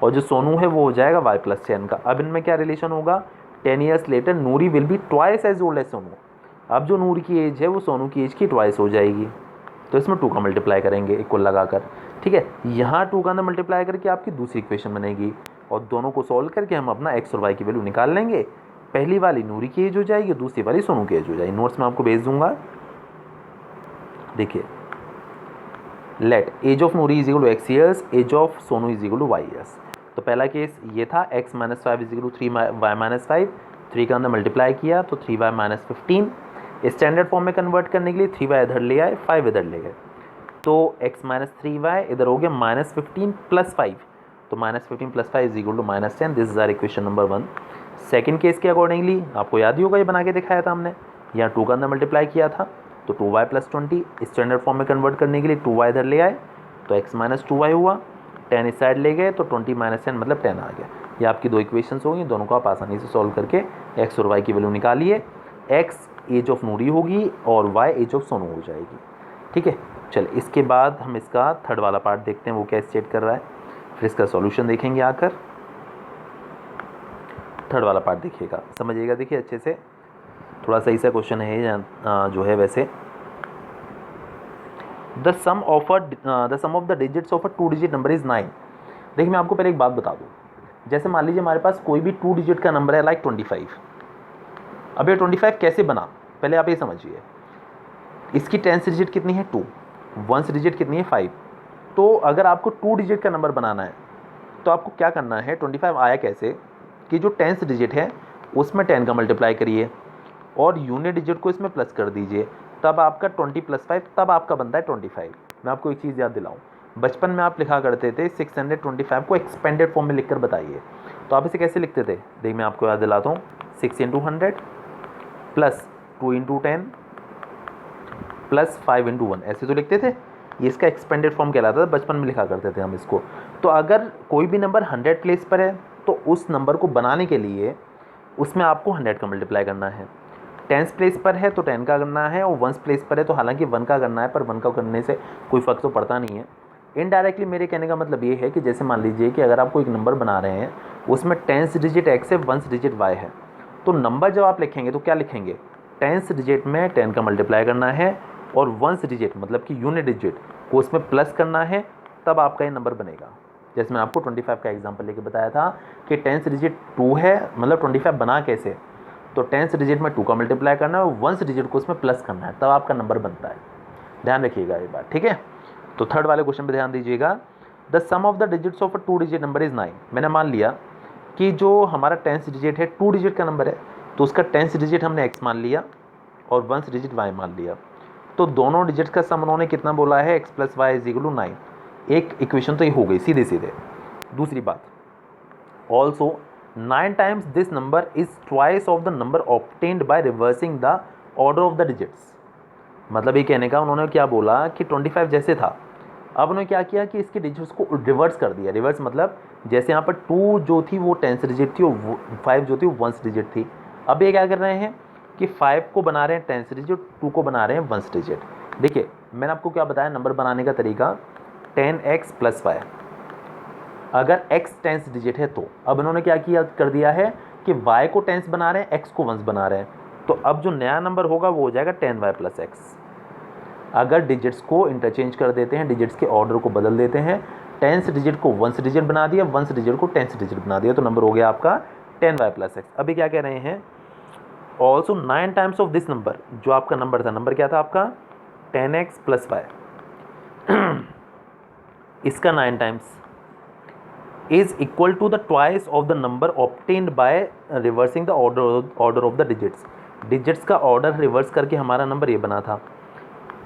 और जो सोनू है वो हो जाएगा y प्लस 10 का। अब इनमें क्या रिलेशन होगा, 10 years later Noori will be twice as old as Sonu. अब जो नूरी की एज है वो सोनू की एज की ट्वाइस हो जाएगी, तो इसमें 2 का मल्टीप्लाई करेंगे इक्वल लगाकर। ठीक है, यहाँ 2 का अंदर मल्टीप्लाई करके आपकी दूसरी इक्वेशन बनेगी, और दोनों को सॉल्व करके हम अपना x और y की वैल्यू निकाल लेंगे। पहली वाली नूरी की एज हो जाएगी, दूसरी वाली सोनू की एज हो जाएगी। नोट्स में आपको भेज दूंगा। देखिए, let age of Noori is equal to x years, age of Sonu is equal to y years. तो पहला केस ये था, x minus 5 is equal to 3y minus 5, 3 का अंदर मल्टीप्लाई किया तो 3y माइनस 15। स्टैंडर्ड फॉर्म में कन्वर्ट करने के लिए 3y इधर ले आए, 5 इधर ले गए, तो x माइनस 3y इधर हो गया माइनस 15 प्लस 5, तो minus 15 plus 5 is equal to minus 10। This is our equation number 1। Second case के अकॉर्डिंगली आपको याद ही होगा, ये बना के दिखाया था हमने, यहाँ 2 का अंदर मल्टीप्लाई किया था तो 2y प्लस 20। स्टैंडर्ड फॉर्म में कन्वर्ट करने के लिए 2y इधर ले आए तो x माइनस 2y हुआ, 10 इस साइड ले गए तो 20 माइनस 10 मतलब 10 आ गया। ये आपकी 2 इक्वेशंस होंगी, दोनों को आप आसानी से सॉल्व करके x और y की वैल्यू निकालिए। x एज ऑफ नूरी होगी और y एज ऑफ सोनू हो जाएगी। ठीक है, चलिए इसके बाद हम इसका थर्ड वाला पार्ट देखते हैं वो क्या स्टेट कर रहा है, फिर इसका सॉल्यूशन देखेंगे आकर। थर्ड वाला पार्ट देखिएगा, समझिएगा, देखिए अच्छे से, थोड़ा सही सा क्वेश्चन है जो है वैसे। The sum of the digits of a 2 digit number is 9। देखिए मैं आपको पहले एक बात बता दूँ, जैसे मान लीजिए हमारे पास कोई भी 2 डिजिट का नंबर है लाइक 25। अब ये 25 कैसे बना, पहले आप ये समझिए, इसकी 10th डिजिट कितनी है 2, 1st डिजिट कितनी है 5। तो अगर आपको 2 डिजिट का नंबर बनाना है तो आपको क्या करना है, 25 आया कैसे कि जो 10th डिजिट है उसमें 10 का मल्टीप्लाई करिए और यूनिट डिजिट को इसमें प्लस कर दीजिए, तब आपका 20 प्लस 5 तब आपका बनता है 25। मैं आपको एक चीज़ याद दिलाऊं, बचपन में आप लिखा करते थे 625 को एक्सपेंडेड फॉर्म में लिखकर बताइए, तो आप इसे कैसे लिखते थे, देख मैं आपको याद दिलाता हूँ, 6 × 100 प्लस 2 × 10 +5 × 1 ऐसे तो लिखते थे, ये इसका एक्सपेंडेड फॉर्म कहलाता था, बचपन में लिखा करते थे हम इसको। तो अगर कोई भी नंबर 100 प्लेस पर है तो उस नंबर को बनाने के लिए उसमें आपको 100 का मल्टीप्लाई करना है। 10th प्लेस पर है तो 10 का करना है, और 1st प्लेस पर है तो हालांकि 1 का करना है, पर 1 का करने से कोई फ़र्क तो पड़ता नहीं है। इनडायरेक्टली मेरे कहने का मतलब ये है कि जैसे मान लीजिए कि अगर आपको एक नंबर बना रहे हैं, उसमें 10th डिजिट x है, 1st डिजिट y है, तो नंबर जब आप लिखेंगे तो क्या लिखेंगे, 10th डिजिट में 10 का मल्टीप्लाई करना है, और 1st डिजिट मतलब कि यूनिट डिजिट को उसमें प्लस करना है, तब आपका ये नंबर बनेगा। जैसे मैं आपको 25 का एग्जांपल लेके बताया था कि 10th डिजिट 2 है, मतलब 25 बना कैसे, तो 10th डिजिट में 2 का मल्टीप्लाई करना है और 1st डिजिट को उसमें प्लस करना है, तब आपका नंबर बनता है। ध्यान रखिएगा ये बात, ठीक है। तो थर्ड वाले क्वेश्चन पे ध्यान दीजिएगा। The sum of the digits of a 2 digit number is 9। मैंने मान लिया कि जो हमारा 10th डिजिट है 2 डिजिट का नंबर है, तो उसका 10th डिजिट हमने x मान लिया और 1st डिजिट y मान लिया। तो दोनों डिजिट्स का सम उन्होंने कितना बोला है, x + y = 9। एक इक्वेशन तो ये हो गई सीधे सीधे। दूसरी बात, also 9 times this number is twice of the number obtained by reversing the order of the digits. मतलब ये कहने का उन्होंने क्या बोला कि 25 जैसे था, अब उन्होंने क्या किया कि इसके डिजिट्स को रिवर्स कर दिया। रिवर्स मतलब जैसे यहाँ पर 2 जो थी वो 10th डिजिट थी और 5 जो थी वो 1st डिजिट थी। अब ये क्या कर रहे हैं कि 5 को बना रहे हैं 10th डिजिट, 2 को बना रहे हैं 1st डिजिट। देखिए मैंने आपको क्या बताया नंबर बनाने का तरीका, 10x + y। अगर x 10th डिजिट है तो अब इन्होंने क्या किया कर दिया है कि y को 10th बना रहे हैं, x को 1st बना रहे हैं, तो अब जो नया नंबर होगा वो हो जाएगा 10y + x। अगर डिजिट्स को इंटरचेंज कर देते हैं, डिजिट्स के ऑर्डर को बदल देते हैं, 10th डिजिट को 1st डिजिट बना दिया, 1st डिजिट को 10th डिजिट बना दिया, तो नंबर हो गया आपका 10y + x। अभी क्या कह रहे हैं, also 9 times of this number, जो आपका नंबर था, नंबर क्या था आपका 10x + y, इसका 9 times is equal to the twice of the number obtained by reversing the order of the digits. Digits का ऑर्डर रिवर्स करके हमारा नंबर ये बना था,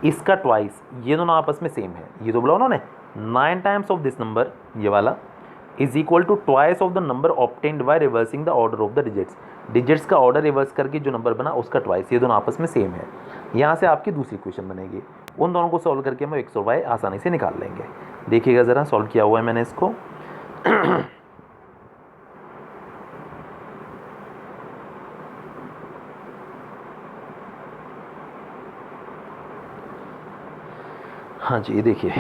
इसका ट्वाइस, ये दोनों आपस में सेम है। ये तो बोला उन्होंने 9 टाइम्स ऑफ दिस नंबर, ये वाला, is equal to twice of the number obtained by reversing the order of the digits. Digits का ऑर्डर रिवर्स करके जो नंबर बना उसका ट्वाइस, ये दोनों आपस में सेम है। यहाँ से आपकी दूसरी क्वेश्चन बनेगी, उन दोनों को सॉल्व करके हम x और y आसानी से निकाल लेंगे। देखिएगा ज़रा, सॉल्व किया हुआ है मैंने इसको। हाँ जी, देखिए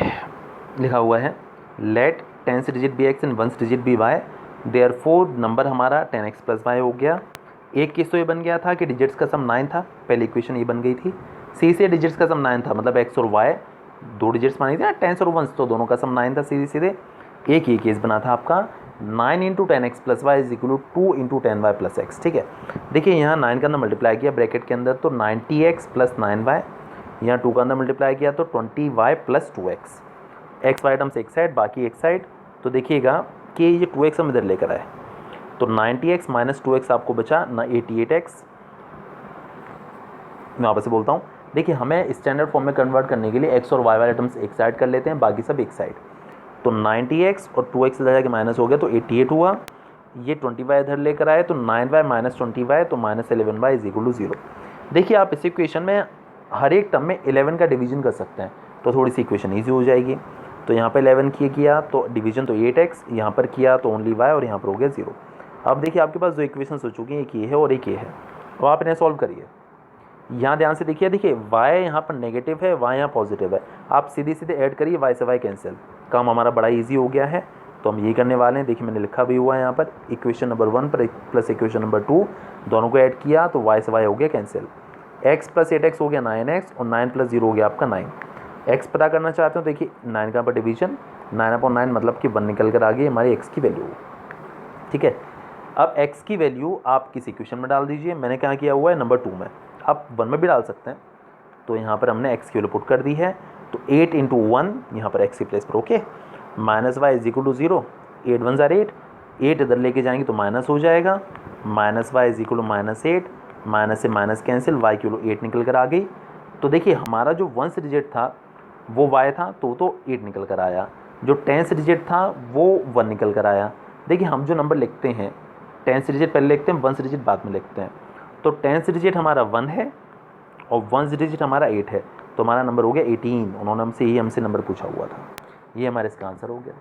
लिखा हुआ है, let 10th digit be x and 1st digit be y, therefore number हमारा 10x + y हो गया। एक केस तो ये बन गया था कि डिजिट्स का सम 9 था, पहली इक्वेशन ये बन गई थी। सी से डिजिट्स का सम 9 था, मतलब x और y दो डिजिट्स मानी थी ना, 10 और 1, तो दोनों का सम 9 था सीधे सीधे। एक ये केस बना था आपका 9 × 10x + y = 2 × 10y + x। ठीक है, देखिए यहाँ 9 का अंदर मल्टीप्लाई किया ब्रैकेट के अंदर तो 90x + 9y, यहाँ 2 का अंदर मल्टीप्लाई किया तो 20y + 2x। X y terms एक साइड, बाकी एक साइड। तो देखिएगा कि ये 2x हम इधर लेकर आए, तो 90x - 2x आपको बचा ना 88x। मैं वापस से बोलता हूँ, देखिए हमें स्टैंडर्ड फॉर्म में कन्वर्ट करने के लिए x और y वाले टर्म्स एक साइड कर लेते हैं, बाकी सब एक साइड। तो 90x और 2x इधर जाके माइनस हो गया तो 88 हुआ। ये 20y इधर लेकर आए तो 9y - 20y, तो -11y = 0। देखिए आप इस इक्वेशन में हर एक टर्म में 11 का डिवीजन कर सकते हैं, तो थोड़ी सी इक्वेशन ईजी हो जाएगी। तो यहाँ पर 11 किया तो डिवीजन तो 8x, यहाँ पर किया तो ओनली y, और यहाँ पर हो गया 0। अब देखिए आपके पास दो इक्वेशन हो चुकी हैं, एक ये है और एक ये है, तो आप इन्हें सॉल्व करिए। यहाँ ध्यान से देखिए, y यहाँ पर नेगेटिव है, y यहाँ पॉजिटिव है, आप सीधे सीधे ऐड करिए, y से y कैंसिल, काम हमारा बड़ा इजी हो गया है। तो हम यही करने वाले हैं। देखिए मैंने लिखा भी हुआ है यहाँ पर, इक्वेशन नंबर 1 पर प्लस इक्वेशन नंबर 2, दोनों को ऐड किया तो y से y हो गया कैंसिल। x + 8x हो गया 9x, और 9 + 0 हो गया आपका 9। x पता करना चाहते हो, देखिए 9 का पर डिवीजन 9/9 मतलब कि 1 निकल कर आ गई हमारी x की वैल्यू। ठीक है, अब x की वैल्यू आप किस इक्वेशन में डाल दीजिए, मैंने क्या किया हुआ है नंबर 2 में, आप 1 में भी डाल सकते हैं। तो यहाँ पर हमने x की वैल्यू पुट कर दी है, तो 8 × 1 यहाँ पर x की प्लेस पर, ओके, -y = 0, 8 1 = 8, 8 इधर लेके जाएंगे तो माइनस हो जाएगा, -y = -8, माइनस से माइनस कैंसिल, y की वैल्यू 8 निकल कर आ गई। तो देखिए हमारा जो 1st डिजिट था वो y था, तो 8 निकल कर आया, जो 10th डिजिट था वो 1 निकल कर आया। देखिए हम जो नंबर लिखते हैं 10th डिजिट पहले लिखते हैं, 1st डिजिट बाद में लिखते हैं। तो 10th डिजिट हमारा 1 है और 1st डिजिट हमारा 8 है, तो हमारा नंबर हो गया 18। उन्होंने हमसे नंबर पूछा हुआ था। ये हमारा इसका आंसर हो गया।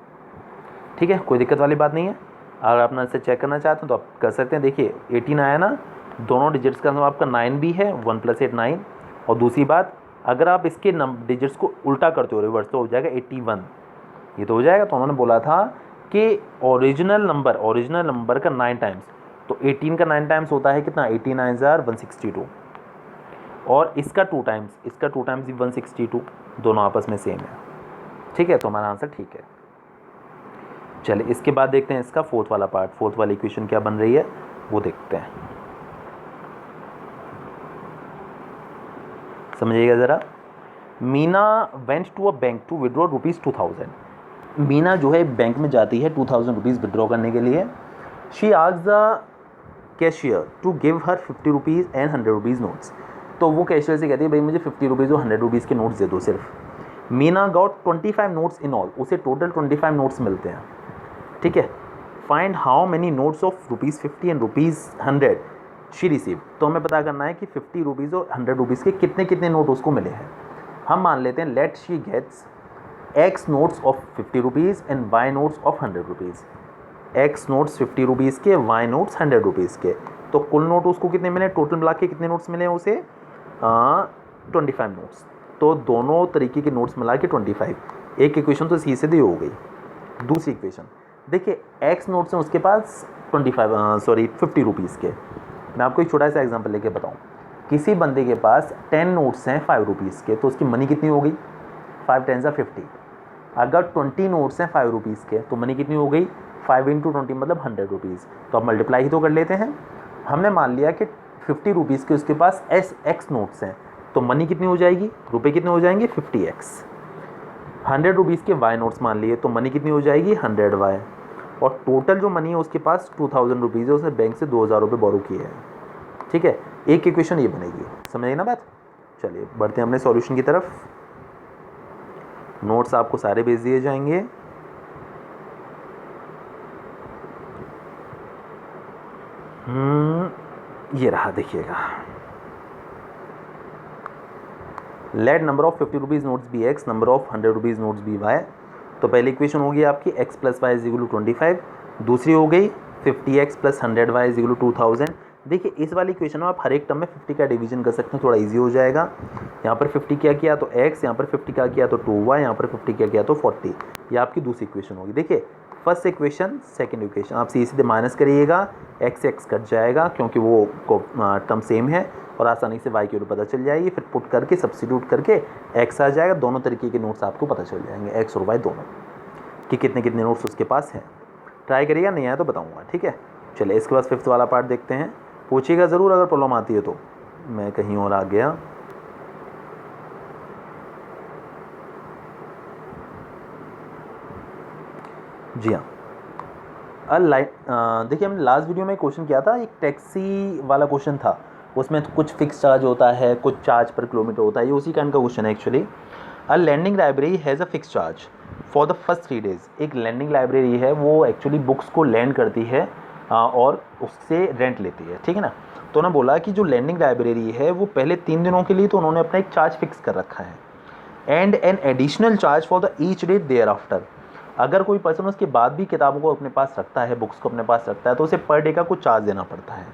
ठीक है, कोई दिक्कत वाली बात नहीं है। अगर आप ना से चेक करना चाहते हैं तो आप कर सकते हैं। देखिए 18 आया ना, दोनों डिजिट्स का आपका 9 भी है, 1 + 8 9। और दूसरी बात, अगर आप इसके डिजिट्स को उल्टा करते हो रिवर्स, तो हो जाएगा 81। ये तो हो जाएगा। तो उन्होंने बोला था कि ओरिजिनल नंबर का 9 टाइम्स, तो 18 का 9 टाइम्स होता है कितना, 89 162, और इसका 2 टाइम्स भी 162, दोनों आपस में सेम है। ठीक है, तो हमारा आंसर ठीक है। चलिए इसके बाद देखते हैं इसका फोर्थ वाला पार्ट, फोर्थ वाली इक्वेशन क्या बन रही है वो देखते हैं। समझिएगा ज़रा। Meena went to a bank to withdraw ₹2000। Meena जो है बैंक में जाती है 2000 रुपीज़ विड्रॉ करने के लिए। She asked the cashier to give her 50 rupees and 100 rupees notes. तो वो कैशियर से कहती है भाई मुझे 50 रुपीज़ और 100 रुपीज़ के नोट्स दे दो सिर्फ। Meena got 25 notes in all, उसे टोटल 25 नोट्स मिलते हैं। ठीक है, find how many notes of ₹50 and ₹100 she receive. तो हमें पता करना है कि 50 रुपीज़ और 100 रुपीज़ के कितने कितने नोट उसको मिले हैं। हम मान लेते हैं let she gets x notes of 50 rupees and y notes of 100 rupees. X notes 50 rupees के, वाई नोट्स 100 रुपीज़ के। तो कुल नोट उसको कितने मिले, टोटल मिला के कितने नोट्स मिले हैं उसे, 25 नोट्स। तो दोनों तरीके के नोट्स मिला के 25। एक इक्वेशन तो सीधे सीधी हो गई। दूसरी इक्वेशन देखिए, एक्स नोट्स हैं उसके पास 50 रुपीज़ के। मैं आपको एक छोटा सा एग्जांपल लेके बताऊं। किसी बंदे के पास 10 नोट्स हैं 5 रुपीज़ के, तो उसकी मनी कितनी हो गई, 5 10 50। अगर 20 नोट्स हैं 5 रुपीज़ के, तो मनी कितनी हो गई, 5 × 20 मतलब 100 रुपीज़। तो अब मल्टीप्लाई ही तो कर लेते हैं। हमने मान लिया कि 50 रुपीज़ के उसके पास एक्स नोट्स हैं, तो मनी कितनी हो जाएगी, रुपये कितने हो जाएंगे, 50x। 100 रुपीज़ के वाई नोट्स मान लिए, तो मनी कितनी हो जाएगी, 100y। और टोटल जो मनी है उसके पास 2000 रुपीज़ है, उसने बैंक से 2000 रुपये बोरो किए हैं। ठीक है, एक इक्वेशन ये बनेगी। समझ आई ना बात। चलिए बढ़ते हैं अपने सॉल्यूशन की तरफ। नोट्स आपको सारे भेज दिए जाएंगे। ये रहा, देखिएगा। Let number of 50 rupees notes be x, number of 100 rupees notes be y. तो पहली इक्वेशन होगी आपकी x + y = 25। दूसरी हो गई 50x + 100y = 2000। देखिए इस वाली इक्वेशन में आप हर एक टर्म में 50 का डिवीजन कर सकते हैं, थोड़ा इजी हो जाएगा। यहाँ पर 50 क्या किया तो x, यहाँ पर 50 क्या किया तो 2y, यहाँ पर 50 क्या किया तो 40। ये आपकी दूसरी इक्वेशन होगी। देखिए फर्स्ट इक्वेशन, सेकंड इक्वेशन आप सीधे माइनस करिएगा, x कट जाएगा क्योंकि वो टर्म सेम है, और आसानी से y की वैल्यू पता चल जाएगी। फिर पुट करके सब्स्टिट्यूट करके x आ जाएगा। दोनों तरीके के नोट्स आपको पता चल जाएंगे, x और y दोनों, कि कितने कितने नोट्स उसके पास हैं। ट्राई करिएगा, नहीं आया तो बताऊंगा। ठीक है, चलिए इसके बाद फिफ्थ वाला पार्ट देखते हैं। पूछिएगा ज़रूर अगर प्रॉब्लम आती है तो। मैं कहीं और आ गया। जी हाँ, देखिए हमने लास्ट वीडियो में क्वेश्चन किया था, एक टैक्सी वाला क्वेश्चन था। उसमें कुछ फिक्स चार्ज होता है, कुछ चार्ज पर किलोमीटर होता है। ये उसी काइंड का क्वेश्चन है actually. A lending library has a fix charge for the first 3 days. एक लैंडिंग लाइब्रेरी है, वो एक्चुअली बुक्स को लैंड करती है और उससे रेंट लेती है। ठीक है ना। तो उन्होंने बोला कि जो लैंडिंग लाइब्रेरी है वो पहले 3 दिनों के लिए तो उन्होंने अपना एक चार्ज फिक्स कर रखा है, and an additional charge for the each day thereafter. अगर कोई पर्सन उसके बाद भी किताबों को अपने पास रखता है, बुक्स को अपने पास रखता है, तो उसे पर डे का कुछ चार्ज देना पड़ता है।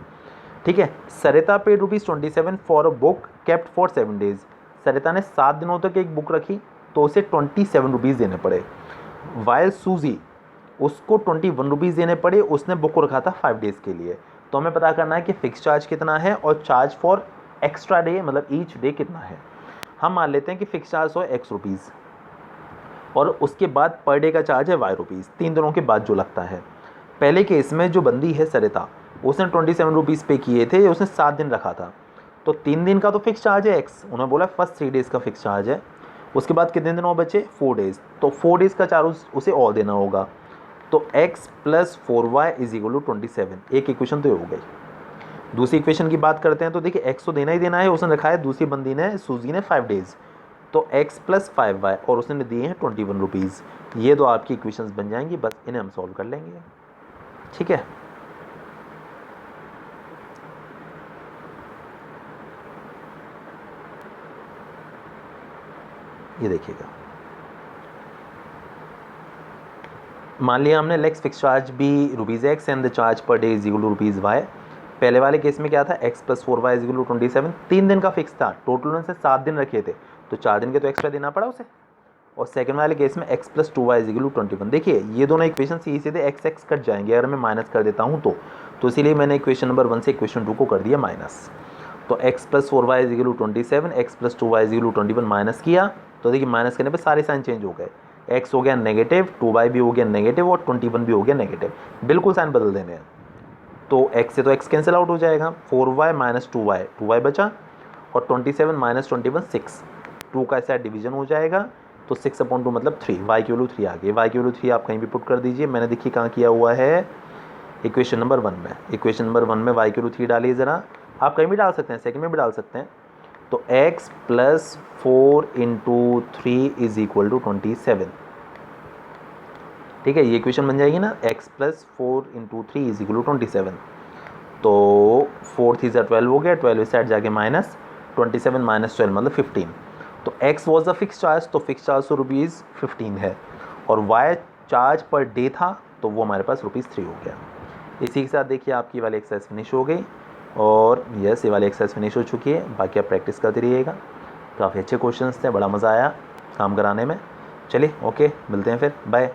ठीक है, Sarita paid ₹27 for a book kept for 7 days. Sarita ने 7 दिनों तक एक बुक रखी, तो उसे 27 रुपीज़ देने पड़े। वाइल सूजी, उसको 21 रुपीज़ देने पड़े, उसने बुक को रखा था 5 डेज़ के लिए। तो हमें पता करना है कि फ़िक्स चार्ज कितना है और चार्ज फॉर एक्स्ट्रा डे मतलब ईच डे कितना है। हम मान लेते हैं कि फ़िक्स चार्ज हो ₹X और उसके बाद पर डे का चार्ज है ₹Y, 3 दिनों के बाद जो लगता है। पहले केस में जो बंदी है सरिता, उसने 27 रुपीज़ पे किए थे, उसने 7 दिन रखा था, तो 3 दिन का तो फिक्स चार्ज है X। उन्होंने बोला फर्स्ट 3 डेज़ का फिक्स चार्ज है। उसके बाद कितने दिन और बचे, 4 डेज़, तो 4 डेज़ का चार्ज उसे और देना होगा। तो x + 4y = 27। एक इक्वेशन तो ये हो गई। दूसरी इक्वेशन की बात करते हैं। तो देखिए x तो देना ही देना है, उसने रखा है, दूसरी बंदी ने सूजी ने 5 डेज़, तो x + 5y और उसने दिए हैं 21 रुपीज़। ये तो आपकी इक्वेशंस बन जाएंगी, बस इन्हें हम सॉल्व कर लेंगे। ठीक है, ये देखिएगा, मान लिया हमने let's fix charge be rupees x and the charge per day is equal to rupees y. पहले वाले केस में क्या था, x plus 4y is equal to 27, 3 दिन का फिक्स था, टोटल उन्होंने 7 दिन रखे थे, तो 4 दिन के तो एक्स्ट्रा देना पड़ा उसे। और सेकंड वाले केस में x plus 2y is equal to 21। देखिए ये दोनों इक्वेशन सीधे एक्स एक्स कट जाएंगे अगर मैं माइनस कर देता हूँ तो इसीलिए मैंने इक्वेशन नंबर 1 से इक्वेशन 2 को कर दिया माइनस। तो x plus 4y is equal to 27, x plus 2y is equal to 21 minus किया, तो देखिए माइनस करने पर सारे साइन चेंज हो गए, x हो गया नेगेटिव, 2y भी हो गया नेगेटिव और 21 भी हो गया नेगेटिव, बिल्कुल साइन बदल देने हैं। तो x से तो x कैंसिल आउट हो जाएगा, 4y माइनस 2y बचा, और 27 माइनस 21 6, 2 का ऐसा डिवीजन हो जाएगा, तो 6/2 मतलब 3, y की वैल्यू 3 आ गई। y की वैल्यू 3 आप कहीं भी पुट कर दीजिए, मैंने देखिए कहाँ किया हुआ है, इक्वेशन नंबर 1 में। इक्वेशन नंबर 1 में y की वैल्यू 3 डालिए ज़रा, आप कहीं भी डाल सकते हैं, सेकंड में भी डाल सकते हैं। तो x plus 4 into 3 is equal to 27, ठीक है, ये इक्वेशन बन जाएगी ना, x plus 4 into 3 is equal to 27। तो 4 3 ज़ा 12 हो गया, 12 इस साइड जाके माइनस, 27 माइनस 12 मतलब 15। तो x was a fix charge, तो फिक्स चार्ज तो ₹15 है, और y चार्ज पर डे था, तो वो हमारे पास ₹3 हो गया। इसी के साथ देखिए आपकी वाली एक्सरसाइज फिनिश हो गई, और यस ये वाली एक्सरसाइज फिनिश हो चुकी है। बाकी आप प्रैक्टिस करते रहिएगा, काफ़ी अच्छे क्वेश्चंस थे, बड़ा मज़ा आया काम कराने में। चलिए ओके, मिलते हैं फिर, बाय।